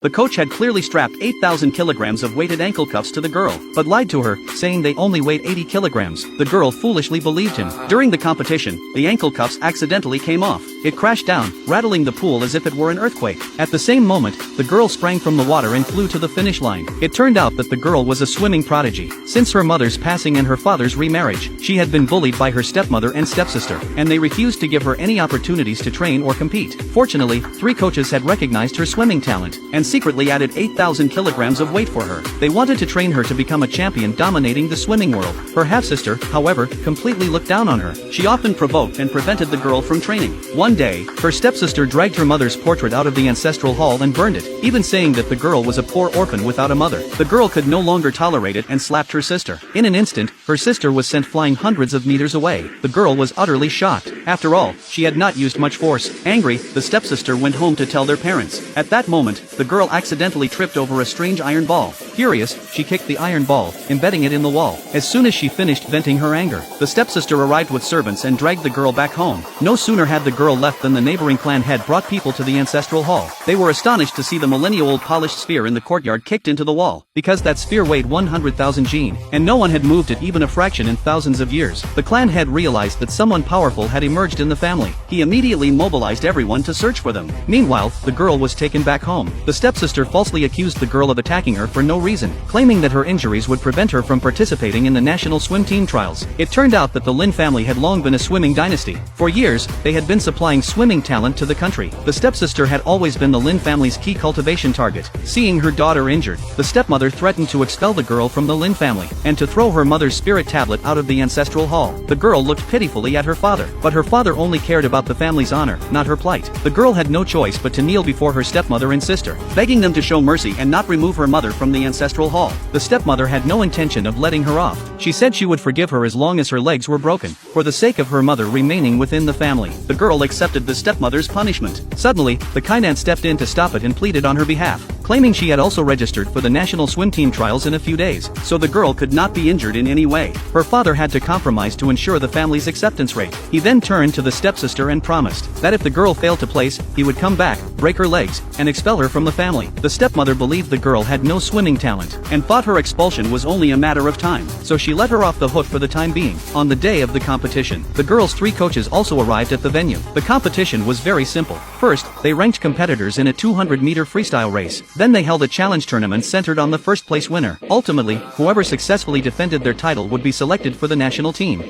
The coach had clearly strapped 8,000 kilograms of weighted ankle cuffs to the girl, but lied to her, saying they only weighed 80 kilograms. The girl foolishly believed him. During the competition, the ankle cuffs accidentally came off. It crashed down, rattling the pool as if it were an earthquake. At the same moment, the girl sprang from the water and flew to the finish line. It turned out that the girl was a swimming prodigy. Since her mother's passing and her father's remarriage, she had been bullied by her stepmother and stepsister, and they refused to give her any opportunities to train or compete. Fortunately, 3 coaches had recognized her swimming talent, and secretly added 8,000 kilograms of weight for her. They wanted to train her to become a champion dominating the swimming world. Her half-sister, however, completely looked down on her. She often provoked and prevented the girl from training. One day, her stepsister dragged her mother's portrait out of the ancestral hall and burned it, even saying that the girl was a poor orphan without a mother. The girl could no longer tolerate it and slapped her sister. In an instant, her sister was sent flying hundreds of meters away. The girl was utterly shocked. After all, she had not used much force. Angry, the stepsister went home to tell their parents. At that moment, the girl accidentally tripped over a strange iron ball. Furious, she kicked the iron ball, embedding it in the wall. As soon as she finished venting her anger, the stepsister arrived with servants and dragged the girl back home. No sooner had the girl left than the neighboring clan head brought people to the ancestral hall. They were astonished to see the millennia-old polished sphere in the courtyard kicked into the wall, because that sphere weighed 100,000 gene, and no one had moved it even a fraction in thousands of years. The clan head realized that someone powerful had emerged in the family. He immediately mobilized everyone to search for them. Meanwhile, the girl was taken back home. The stepsister falsely accused the girl of attacking her for no reason, claiming that her injuries would prevent her from participating in the national swim team trials. It turned out that the Lin family had long been a swimming dynasty. For years, they had been supplying swimming talent to the country. The stepsister had always been the Lin family's key cultivation target. Seeing her daughter injured, the stepmother threatened to expel the girl from the Lin family, and to throw her mother's spirit tablet out of the ancestral hall. The girl looked pitifully at her father, but her father only cared about the family's honor, not her plight. The girl had no choice but to kneel before her stepmother and sister, begging them to show mercy and not remove her mother from the ancestral hall. The stepmother had no intention of letting her off. She said she would forgive her as long as her legs were broken, for the sake of her mother remaining within the family. The girl accepted the stepmother's punishment. Suddenly, the Kainan stepped in to stop it and pleaded on her behalf, claiming she had also registered for the national swim team trials in a few days, so the girl could not be injured in any way. Her father had to compromise to ensure the family's acceptance rate. He then turned to the stepsister and promised that if the girl failed to place, he would come back, break her legs, and expel her from the family. The stepmother believed the girl had no swimming talent, and thought her expulsion was only a matter of time, so she let her off the hook for the time being. On the day of the competition, the girls' 3 coaches also arrived at the venue. The competition was very simple. First, they ranked competitors in a 200-meter freestyle race. Then they held a challenge tournament centered on the first-place winner. Ultimately, whoever successfully defended their title would be selected for the national team.